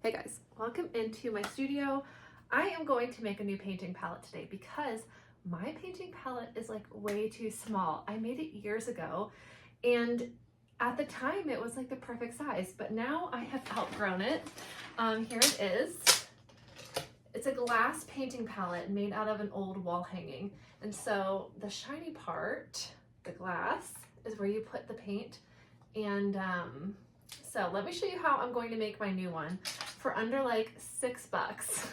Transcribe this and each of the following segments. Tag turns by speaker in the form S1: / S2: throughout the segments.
S1: Hey guys, welcome into my studio. I am going to make a new painting palette today because my painting palette is like way too small. I made it years ago and at the time it was like the perfect size, but now I have outgrown it. Here it is. It's a glass painting palette made out of an old wall hanging. And so the shiny part, the glass, is where you put the paint. And so let me show you how I'm going to make my new one for under like $6.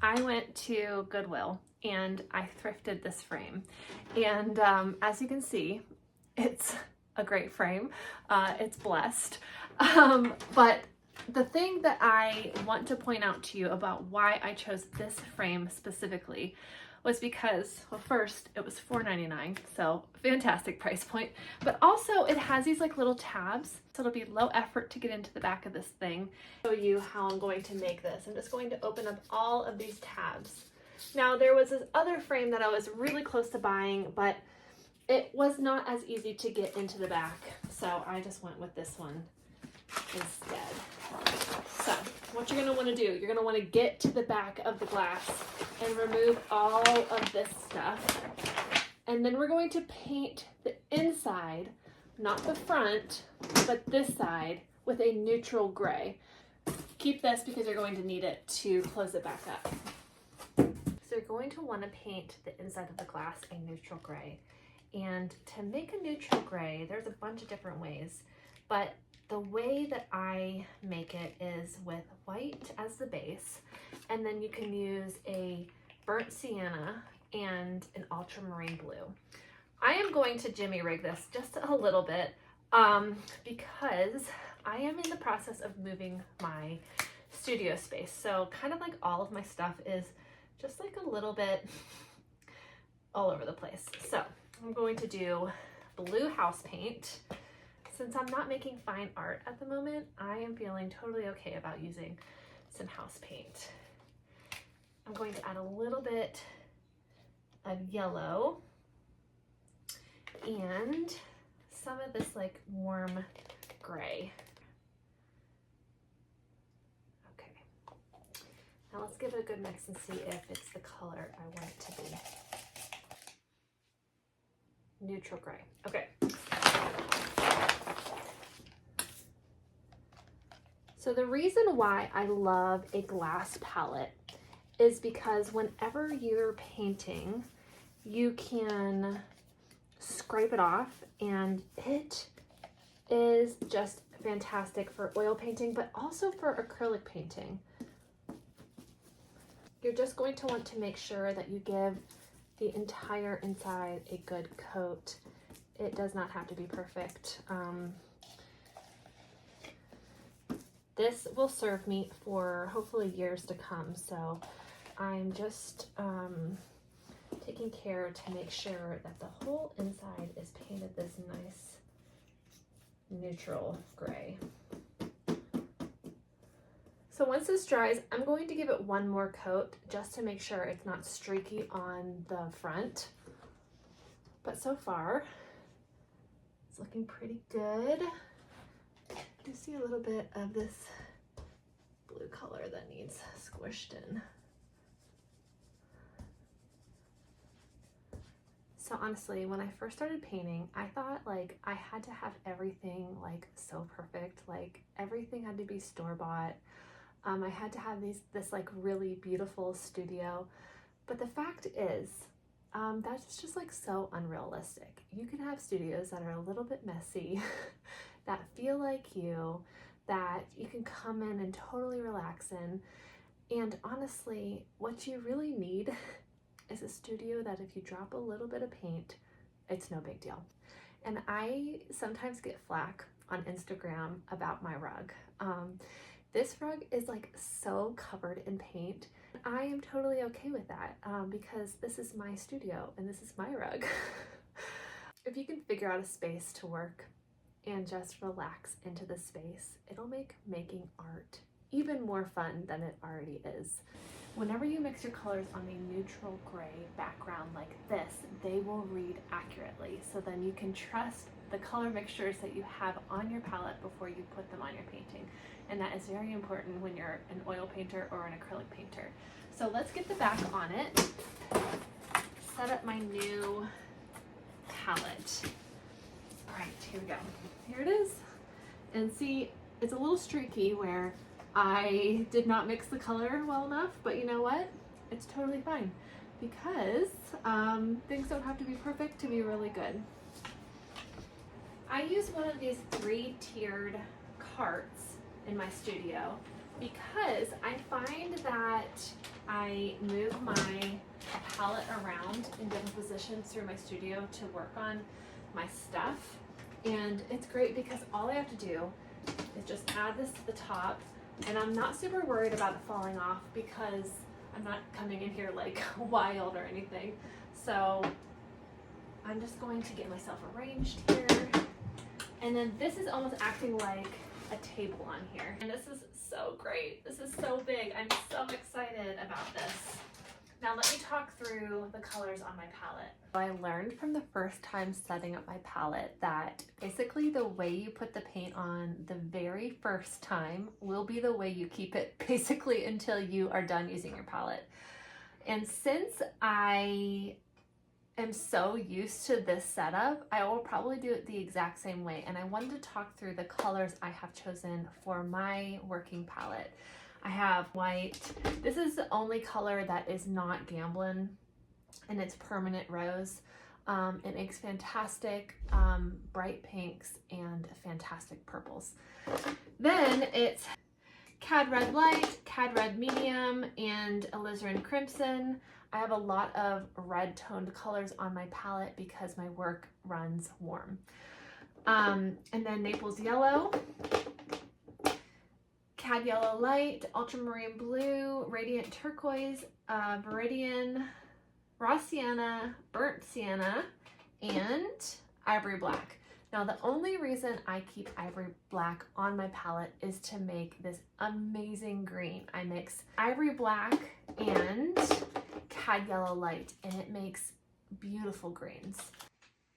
S1: I went to Goodwill and I thrifted this frame. And as you can see, it's a great frame. It's blessed. But the thing that I want to point out to you about why I chose this frame specifically was because, well, first it was $4.99, so fantastic price point, but also it has these like little tabs, so it'll be low effort to get into the back of this thing. Show you how I'm going to make this. I'm just going to open up all of these tabs. Now there was this other frame that I was really close to buying, but it was not as easy to get into the back, so I just went with this one instead. So what you're going to want to do, you're going to want to get to the back of the glass and remove all of this stuff. And then we're going to paint the inside, not the front, but this side with a neutral gray. Keep this because you're going to need it to close it back up. So you're going to want to paint the inside of the glass a neutral gray. And to make a neutral gray, there's a bunch of different ways, but the way that I make it is with white as the base, and then you can use a burnt sienna and an ultramarine blue. I am going to jimmy rig this just a little bit because I am in the process of moving my studio space. So kind of like all of my stuff is just like a little bit all over the place. So I'm going to do blue house paint. Since I'm not making fine art at the moment, I am feeling totally okay about using some house paint. I'm going to add a little bit of yellow and some of this like warm gray. Okay, now let's give it a good mix and see if it's the color I want it to be. Neutral gray. Okay. So the reason why I love a glass palette is because whenever you're painting, you can scrape it off, and it is just fantastic for oil painting, but also for acrylic painting. You're just going to want to make sure that you give the entire inside a good coat. It does not have to be perfect. This will serve me for hopefully years to come, so I'm just taking care to make sure that the whole inside is painted this nice neutral gray. So once this dries, I'm going to give it one more coat just to make sure it's not streaky on the front. But so far, it's looking pretty good. I do see a little bit of this blue color that needs squished in. So honestly, when I first started painting, I thought like I had to have everything like so perfect, like everything had to be store-bought. I had to have this like really beautiful studio, but the fact is that's just like so unrealistic. You can have studios that are a little bit messy, that feel like you, that you can come in and totally relax in. And honestly, what you really need is a studio that if you drop a little bit of paint, it's no big deal. And I sometimes get flack on Instagram about my rug. This rug is like so covered in paint. I am totally okay with that because this is my studio and this is my rug. If you can figure out a space to work and just relax into the space, it'll make making art even more fun than it already is. Whenever you mix your colors on a neutral gray background like this, they will read accurately. So then you can trust the color mixtures that you have on your palette before you put them on your painting. And that is very important when you're an oil painter or an acrylic painter. So let's get the back on it. Set up my new palette. All right, here we go. Here it is. And see, it's a little streaky where I did not mix the color well enough, but you know what? It's totally fine because things don't have to be perfect to be really good. I use one of these 3-tiered carts in my studio because I find that I move my palette around in different positions through my studio to work on my stuff. And it's great because all I have to do is just add this to the top, and I'm not super worried about it falling off because I'm not coming in here like wild or anything. So I'm just going to get myself arranged here. And then this is almost acting like a table on here. And this is so great. This is so big. I'm so excited about this. Now let me talk through the colors on my palette. I learned from the first time setting up my palette that basically the way you put the paint on the very first time will be the way you keep it basically until you are done using your palette. And since I am so used to this setup, I will probably do it the exact same way. And I wanted to talk through the colors I have chosen for my working palette. I have white. This is the only color that is not Gamblin, and it's permanent rose. It makes fantastic bright pinks and fantastic purples. Then it's Cad Red Light, Cad Red Medium, and Alizarin Crimson. I have a lot of red toned colors on my palette because my work runs warm. And then Naples Yellow, Cad Yellow Light, Ultramarine Blue, Radiant Turquoise, Viridian, Raw Sienna, Burnt Sienna, and Ivory Black. Now the only reason I keep Ivory Black on my palette is to make this amazing green. I mix Ivory Black and Cad Yellow Light, and it makes beautiful greens.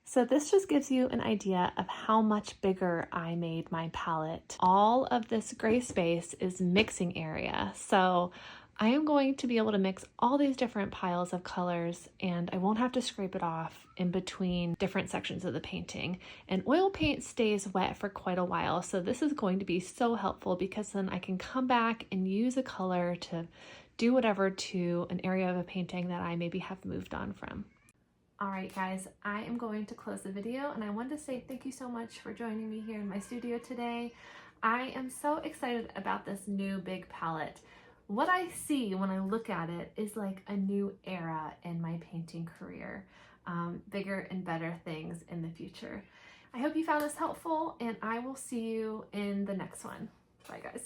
S1: So this just gives you an idea of how much bigger I made my palette. All of this gray space is mixing area. So I am going to be able to mix all these different piles of colors, and I won't have to scrape it off in between different sections of the painting. And oil paint stays wet for quite a while, so this is going to be so helpful because then I can come back and use a color to do whatever to an area of a painting that I maybe have moved on from. All right, guys, I am going to close the video, and I wanted to say thank you so much for joining me here in my studio today. I am so excited about this new big palette. What I see when I look at it is like a new era in my painting career, bigger and better things in the future. I hope you found this helpful, and I will see you in the next one. Bye, guys.